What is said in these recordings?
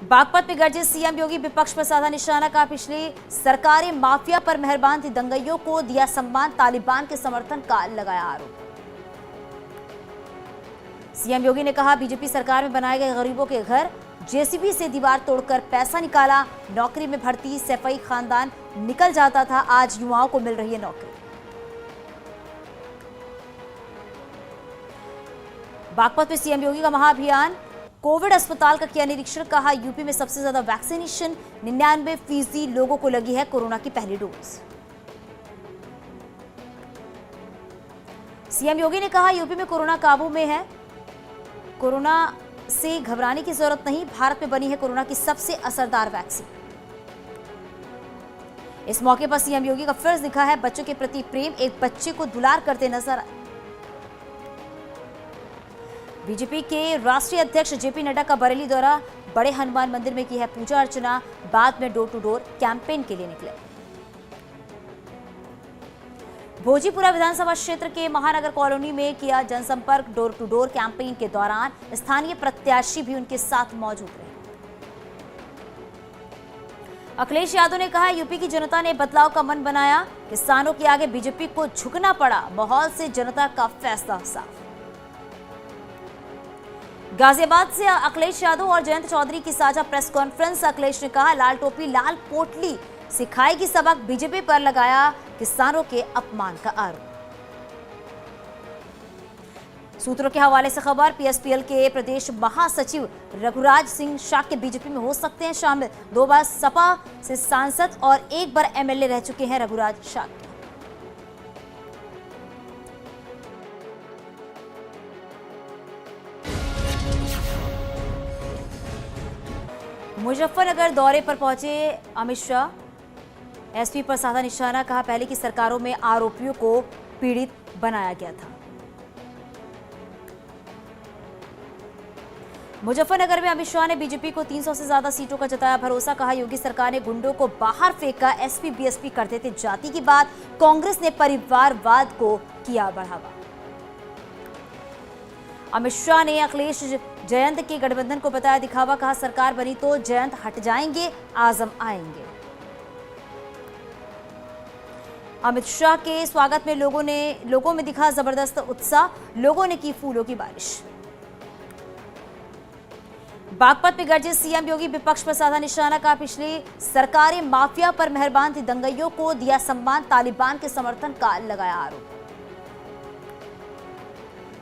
बागपत में गरजे सीएम योगी, विपक्ष पर साधा निशाना। कहा पिछली सरकारें माफिया पर मेहरबान थी, दंगइयों को दिया सम्मान, तालिबान के समर्थन का लगाया आरोप। सीएम योगी ने कहा बीजेपी सरकार में बनाए गए गरीबों के घर, जेसीबी से दीवार तोड़कर पैसा निकाला, नौकरी में भर्ती सैफई खानदान निकल जाता था, आज युवाओं को मिल रही है नौकरी। बागपत में सीएम योगी का महाअभियान, कोविड अस्पताल का किया निरीक्षण। कहा यूपी में सबसे ज्यादा वैक्सीनेशन, 99% लोगों को लगी है कोरोना की पहली डोज। सीएम योगी ने कहा यूपी में कोरोना काबू में है, कोरोना से घबराने की जरूरत नहीं, भारत में बनी है कोरोना की सबसे असरदार वैक्सीन। इस मौके पर सीएम योगी का फर्ज लिखा है बच्चों के प्रति प्रेम, एक बच्चे को दुलार करते नजर आए। बीजेपी के राष्ट्रीय अध्यक्ष जेपी नड्डा का बरेली दौरा, बड़े हनुमान मंदिर में की है पूजा अर्चना, बाद में डोर टू डोर कैंपेन के लिए निकले। भोजीपुरा विधानसभा क्षेत्र के महानगर कॉलोनी में किया जनसंपर्क, डोर टू डोर कैंपेन के दौरान स्थानीय प्रत्याशी भी उनके साथ मौजूद रहे। अखिलेश यादव ने कहा यूपी की जनता ने बदलाव का मन बनाया, किसानों के आगे बीजेपी को झुकना पड़ा, माहौल से जनता का फैसला साफ। गाजियाबाद से अखिलेश यादव और जयंत चौधरी की साझा प्रेस कॉन्फ्रेंस। अखिलेश ने कहा लाल टोपी लाल पोटली सिखाएगी सबक, बीजेपी पर लगाया किसानों के अपमान का आरोप। सूत्रों के हवाले से खबर, पीएसपीएल के प्रदेश महासचिव रघुराज सिंह शाक्य बीजेपी में हो सकते हैं शामिल। 2 बार सपा से सांसद और 1 बार एमएलए रह चुके हैं रघुराज शाक्य। मुजफ्फरनगर दौरे पर पहुंचे अमित शाह, एसपी पर साधा निशाना। कहा पहले की सरकारों में आरोपियों को पीड़ित बनाया गया था। मुजफ्फरनगर में अमित शाह ने बीजेपी को 300 से ज्यादा सीटों का जताया भरोसा। कहा योगी सरकार ने गुंडों को बाहर फेंका, एसपी बीएसपी करते थे जाति की बात, कांग्रेस ने परिवारवाद को किया बढ़ावा। अमित शाह ने अखिलेश जयंत के गठबंधन को बताया दिखावा। कहा सरकार बनी तो जयंत हट जाएंगे, आजम आएंगे। अमित शाह के स्वागत में लोगों में दिखा जबरदस्त उत्साह, लोगों ने की फूलों की बारिश। बागपत में गरजे सीएम योगी, विपक्ष पर साधा निशाना। कहा पिछली सरकारें माफिया पर मेहरबान थी, दंगइयों को दिया सम्मान, तालिबान के समर्थन का लगाया आरोप।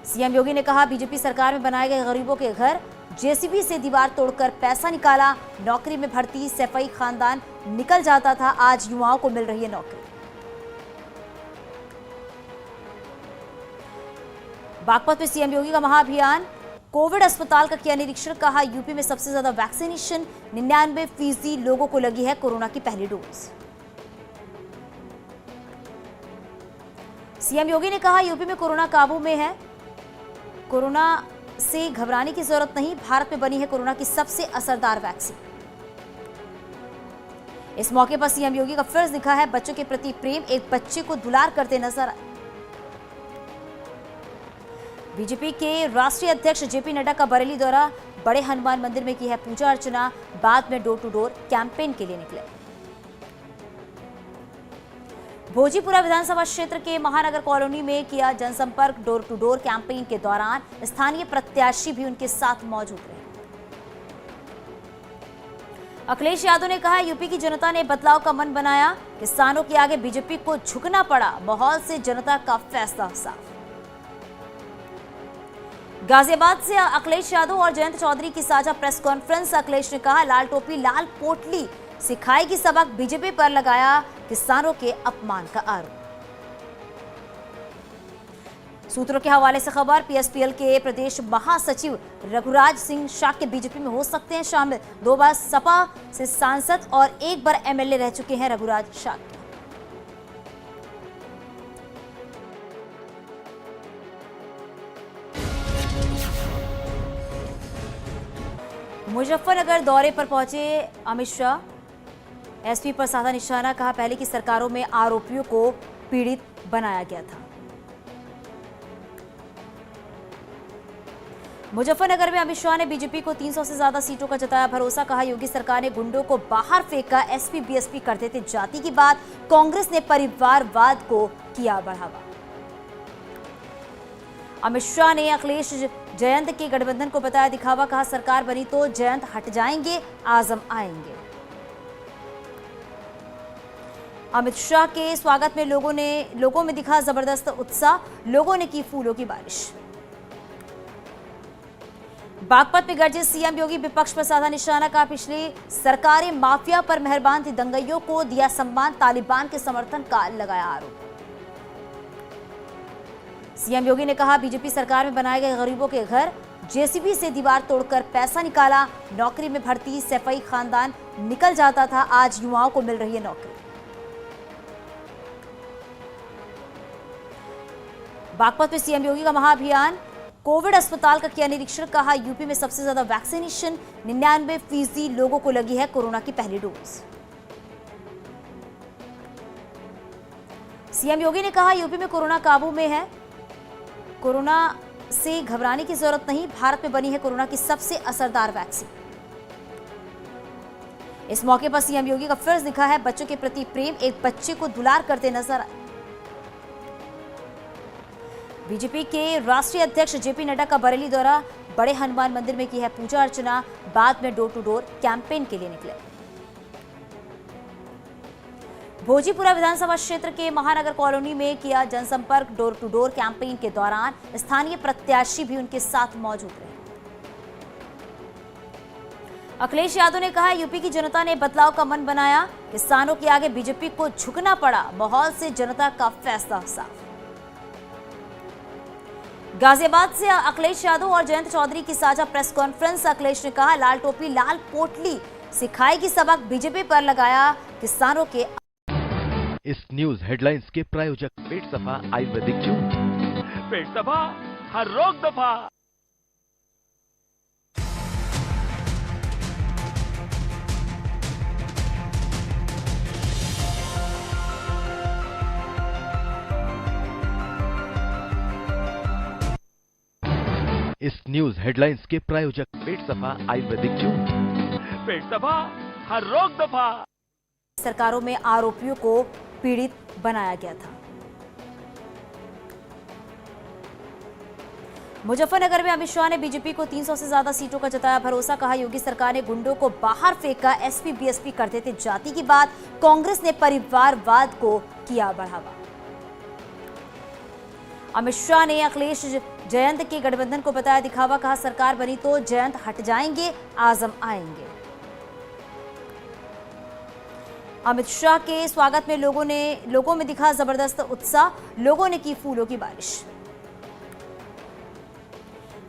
सीएम योगी ने कहा बीजेपी सरकार में बनाए गए गरीबों के घर, जेसीबी से दीवार तोड़कर पैसा निकाला, नौकरी में भर्ती सैफई खानदान निकल जाता था, आज युवाओं को मिल रही है नौकरी। बागपत में सीएम योगी का महाअभियान, कोविड अस्पताल का किया निरीक्षण। कहा यूपी में सबसे ज्यादा वैक्सीनेशन, 99% लोगों को लगी है कोरोना की पहली डोज। सीएम योगी ने कहा यूपी में कोरोना काबू में है, कोरोना से घबराने की जरूरत नहीं, भारत में बनी है कोरोना की सबसे असरदार वैक्सीन। इस मौके पर सीएम योगी का फर्ज लिखा है बच्चों के प्रति प्रेम, एक बच्चे को दुलार करते नजर आए। बीजेपी के राष्ट्रीय अध्यक्ष जेपी नड्डा का बरेली दौरा, बड़े हनुमान मंदिर में की है पूजा अर्चना, बाद में डोर टू डोर कैंपेन के लिए निकले। भोजीपुरा विधानसभा क्षेत्र के महानगर कॉलोनी में किया जनसंपर्क, डोर टू डोर कैंपेन के दौरान स्थानीय प्रत्याशी भी उनके साथ मौजूद रहे। अखिलेश यादव ने कहा यूपी की जनता ने बदलाव का मन बनाया, किसानों के आगे बीजेपी को झुकना पड़ा, माहौल से जनता का फैसला साफ। गाजियाबाद से अखिलेश यादव और जयंत चौधरी की साझा प्रेस कॉन्फ्रेंस। अखिलेश ने कहा लाल टोपी लाल पोटली सिखाएगी सबक, बीजेपी पर लगाया किसानों के अपमान का आरोप। सूत्रों के हवाले से खबर, पीएसपीएल के प्रदेश महासचिव रघुराज सिंह शाक्य बीजेपी में हो सकते हैं शामिल। 2 बार सपा से सांसद और 1 बार एमएलए रह चुके हैं रघुराज शाक्य। मुजफ्फरनगर दौरे पर पहुंचे अमित शाह, एसपी पर साधा निशाना। कहा पहले की सरकारों में आरोपियों को पीड़ित बनाया गया था। मुजफ्फरनगर में अमित शाह ने बीजेपी को 300 से ज्यादा सीटों का जताया भरोसा। कहा, योगी सरकार ने गुंडों को बाहर फेंका, एसपी बीएसपी करते थे जाति की बात, कांग्रेस ने परिवारवाद को किया बढ़ावा। अमित शाह ने अखिलेश जयंत के गठबंधन को बताया दिखावा। कहा, सरकार बनी तो जयंत हट जाएंगे, आजम आएंगे। अमित शाह के स्वागत में लोगों में दिखा जबरदस्त उत्साह, लोगों ने की फूलों की बारिश। बागपत में गरजे सीएम योगी, विपक्ष पर साधा निशाना। का पिछली सरकारें माफिया पर मेहरबान थी, दंगइयों को दिया सम्मान, तालिबान के समर्थन का लगाया आरोप। सीएम योगी ने कहा, बीजेपी सरकार में बनाए गए गरीबों के घर, जेसीबी से दीवार तोड़कर पैसा निकाला, नौकरी में भर्ती सैफई खानदान निकल जाता था, आज युवाओं को मिल रही है नौकरी। बागपत में सीएम योगी का महाअभियान, कोविड अस्पताल का किया निरीक्षण। कहा, यूपी में सबसे ज्यादा वैक्सीनेशन, 99% लोगों को लगी है कोरोना की पहली डोज। सीएम योगी ने कहा, यूपी में कोरोना काबू में है, कोरोना से घबराने की जरूरत नहीं, भारत में बनी है कोरोना की सबसे असरदार वैक्सीन। इस मौके पर सीएम योगी का फर्ज दिखा है बच्चों के प्रति प्रेम, एक बच्चे को दुलार करते नजर आए। बीजेपी के राष्ट्रीय अध्यक्ष जेपी नड्डा का बरेली दौरा, बड़े हनुमान मंदिर में की है पूजा अर्चना, बाद में डोर टू डोर कैंपेन के लिए निकले। भोजीपुरा विधानसभा क्षेत्र के महानगर कॉलोनी में किया जनसंपर्क, डोर टू डोर कैंपेन के दौरान स्थानीय प्रत्याशी भी उनके साथ मौजूद रहे। अखिलेश यादव ने कहा, यूपी की जनता ने बदलाव का मन बनाया, किसानों के आगे बीजेपी को झुकना पड़ा, माहौल से जनता का फैसला साफ। गाजियाबाद से अखिलेश यादव और जयंत चौधरी की साझा प्रेस कॉन्फ्रेंस। अखिलेश ने कहा, लाल टोपी लाल पोटली सिखाएगी सबक, बीजेपी पर लगाया किसानों के। इस न्यूज हेडलाइंस के प्रायोजक पेट सफा आयुर्वेदिक जूस, पेट सफा हर रोग दफा। इस न्यूज हेडलाइंस के प्रायोजक पेट सफा आयुर्वेदिक जूस, पेट सफा हर रोग दफा। सरकारों में आरोपियों को पीड़ित बनाया गया था। मुजफ्फरनगर में अमित शाह ने बीजेपी को 300 से ज्यादा सीटों का जताया भरोसा। कहा, योगी सरकार ने गुंडों को बाहर फेंका, एसपी बीएसपी करते थे जाति की बात, कांग्रेस ने परिवारवाद को किया बढ़ावा। अमित शाह ने अखिलेश जयंत के गठबंधन को बताया दिखावा। कहा, सरकार बनी तो जयंत हट जाएंगे, आजम आएंगे। अमित शाह के स्वागत में लोगों में दिखा जबरदस्त उत्साह, लोगों ने की फूलों की बारिश।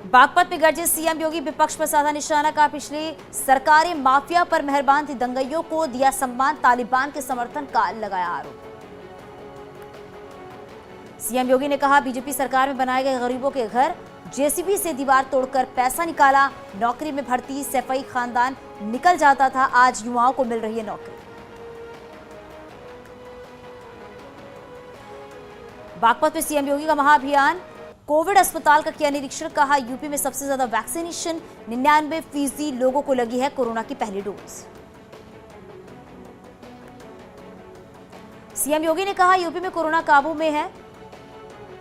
बागपत में गरजे सीएम योगी, विपक्ष पर साधा निशाना। का पिछली सरकारें माफिया पर मेहरबान थी, दंगइयों को दिया सम्मान, तालिबान के समर्थन का लगाया आरोप। सीएम योगी ने कहा, बीजेपी सरकार में बनाए गए गरीबों के घर, जेसीबी से दीवार तोड़कर पैसा निकाला, नौकरी में भर्ती सैफई खानदान निकल जाता था, आज युवाओं को मिल रही है नौकरी। बागपत में सीएम योगी का महाअभियान, कोविड अस्पताल का किया निरीक्षण। कहा, यूपी में सबसे ज्यादा वैक्सीनेशन, 99% लोगों को लगी है कोरोना की पहली डोज। सीएम योगी ने कहा, यूपी में कोरोना काबू में है,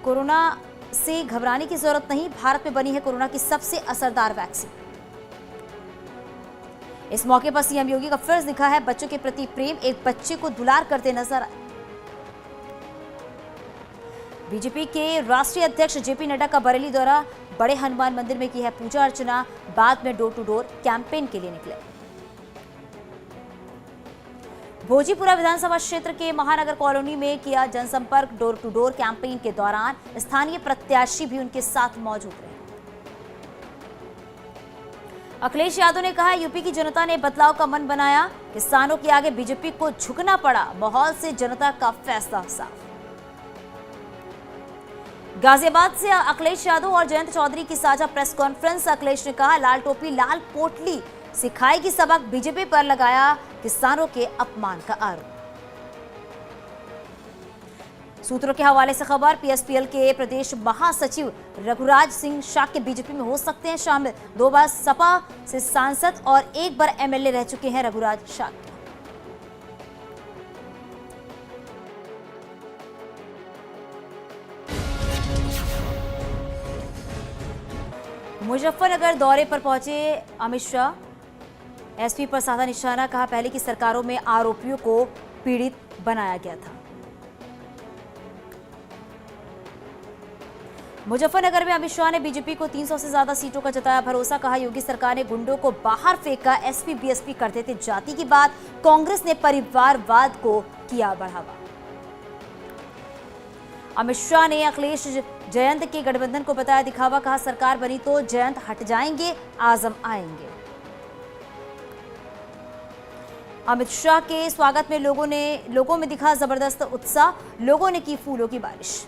कोरोना से घबराने की जरूरत नहीं, भारत में बनी है कोरोना की सबसे असरदार वैक्सीन। इस मौके पर सीएम योगी का फर्ज दिखा है बच्चों के प्रति प्रेम, एक बच्चे को दुलार करते नजर आए। बीजेपी के राष्ट्रीय अध्यक्ष जेपी नड्डा का बरेली दौरा, बड़े हनुमान मंदिर में की है पूजा अर्चना, बाद में डोर टू डोर कैंपेन के लिए निकले। भोजीपुरा विधानसभा क्षेत्र के महानगर कॉलोनी में किया जनसंपर्क, डोर टू डोर कैंपेन के दौरान स्थानीय प्रत्याशी भी उनके साथ मौजूद रहे। अखिलेश यादव ने कहा, यूपी की जनता ने बदलाव का मन बनाया, किसानों के आगे बीजेपी को झुकना पड़ा, माहौल से जनता का फैसला साफ। गाजियाबाद से अखिलेश यादव और जयंत चौधरी की साझा प्रेस कॉन्फ्रेंस। अखिलेश ने कहा, लाल टोपी लाल पोटली सिखाएगी सबक, बीजेपी पर लगाया किसानों के अपमान का आरोप। सूत्रों के हवाले से खबर, पीएसपीएल के प्रदेश महासचिव रघुराज सिंह शाक्य बीजेपी में हो सकते हैं शामिल। 2 बार सपा से सांसद और 1 बार एमएलए रह चुके हैं रघुराज शाक्य। मुजफ्फरनगर दौरे पर पहुंचे अमित शाह। एसपी पर साधा निशाना, कहा पहले की सरकारों में आरोपियों को पीड़ित बनाया गया था। मुजफ्फरनगर में अमित शाह ने बीजेपी को 300 से ज्यादा सीटों का जताया भरोसा, कहा योगी सरकार ने गुंडों को बाहर फेंका, एसपी बीएसपी करते थे जाति की बात, कांग्रेस ने परिवारवाद को किया बढ़ावा। अमित शाह ने अखिलेश जयंत के गठबंधन को बताया दिखावा, कहा सरकार बनी तो जयंत हट जाएंगे, आजम आएंगे। अमित शाह के स्वागत में लोगों में दिखा जबरदस्त उत्साह, लोगों ने की फूलों की बारिश।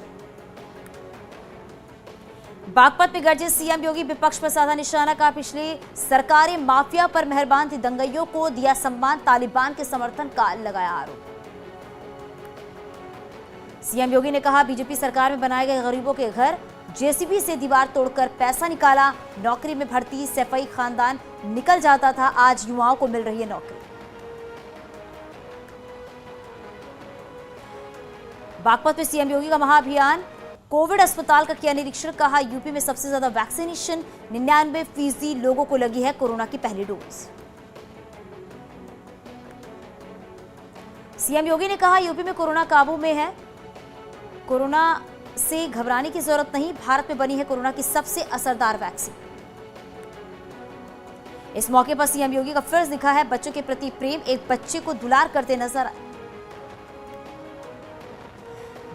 बागपत में गरजे सीएम योगी, विपक्ष पर साधा निशाना, कहा पिछली सरकारें माफिया पर मेहरबान थी, दंगइयों को दिया सम्मान, तालिबान के समर्थन का लगाया आरोप। सीएम योगी ने कहा बीजेपी सरकार में बनाए गए गरीबों के घर, जेसीबी से दीवार तोड़कर पैसा निकाला, नौकरी में भर्ती सैफई खानदान निकल जाता था, आज युवाओं को मिल रही है नौकरी। बागपत में सीएम योगी का महाअभियान, कोविड अस्पताल का किया निरीक्षण, कहा यूपी में सबसे ज्यादा वैक्सीनेशन, 99% लोगों को लगी है कोरोना की पहली डोज। सीएम योगी ने कहा यूपी में कोरोना काबू में है, कोरोना से घबराने की जरूरत नहीं, भारत में बनी है कोरोना की सबसे असरदार वैक्सीन। इस मौके पर सीएम योगी का फर्ज दिखा है बच्चों के प्रति प्रेम, एक बच्चे को दुलार करते नजर आए।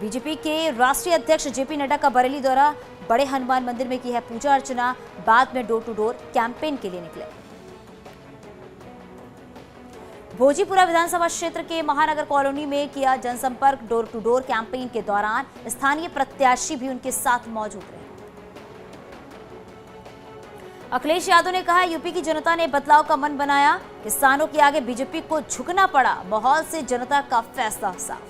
बीजेपी के राष्ट्रीय अध्यक्ष जेपी नड्डा का बरेली दौरा, बड़े हनुमान मंदिर में की है पूजा अर्चना, बाद में डोर टू डोर कैंपेन के लिए निकले। भोजीपुरा विधानसभा क्षेत्र के महानगर कॉलोनी में किया जनसंपर्क, डोर टू डोर कैंपेन के दौरान स्थानीय प्रत्याशी भी उनके साथ मौजूद रहे। अखिलेश यादव ने कहा यूपी की जनता ने बदलाव का मन बनाया, किसानों के आगे बीजेपी को झुकना पड़ा, माहौल से जनता का फैसला साफ।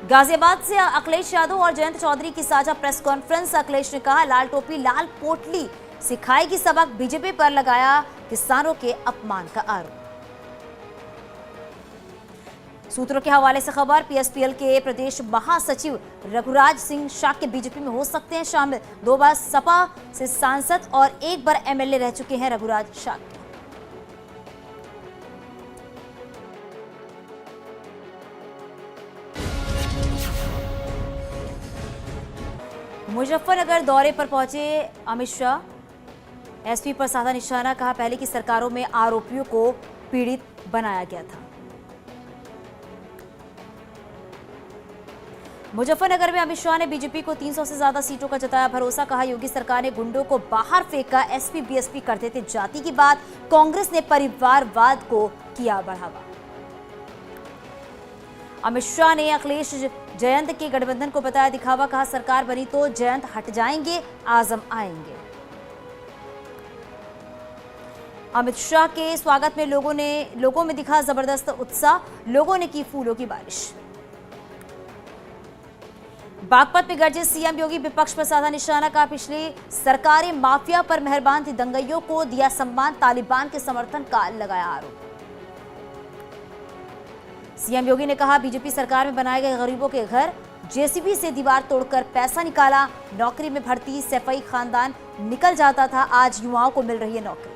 गाजियाबाद से अखिलेश यादव और जयंत चौधरी की साझा प्रेस कॉन्फ्रेंस, अखिलेश ने कहा लाल टोपी लाल पोटली सिखाएगी सबक, बीजेपी पर लगाया किसानों के अपमान का आरोप। सूत्रों के हवाले से खबर, पीएसपीएल के प्रदेश महासचिव रघुराज सिंह शाक्य बीजेपी में हो सकते हैं शामिल। 2 बार सपा से सांसद और 1 बार एमएलए रह चुके हैं रघुराज शाक्य। मुजफ्फरनगर दौरे पर पहुंचे अमित शाह। एसपी पर साधा निशाना, कहा पहले की सरकारों में आरोपियों को पीड़ित बनाया गया था। मुजफ्फरनगर में अमित शाह ने बीजेपी को 300 से ज्यादा सीटों का जताया भरोसा, कहा योगी सरकार ने गुंडों को बाहर फेंका, एसपी बीएसपी करते थे जाति की बात, कांग्रेस ने परिवारवाद को किया बढ़ावा। अमित शाह ने अखिलेश जयंत के गठबंधन को बताया दिखावा, कहा सरकार बनी तो जयंत हट जाएंगे, आजम आएंगे। अमित शाह के स्वागत में लोगों में दिखा जबरदस्त उत्साह, लोगों ने की फूलों की बारिश। बागपत में गरजे सीएम योगी, विपक्ष पर साधा निशाना, कहा पिछली सरकारें माफिया पर मेहरबान थी, दंगइयों को दिया सम्मान, तालिबान के समर्थन का लगाया आरोप। सीएम योगी ने कहा बीजेपी सरकार में बनाए गए गरीबों के घर, जेसीबी से दीवार तोड़कर पैसा निकाला, नौकरी में भर्ती सैफई खानदान निकल जाता था, आज युवाओं को मिल रही है नौकरी।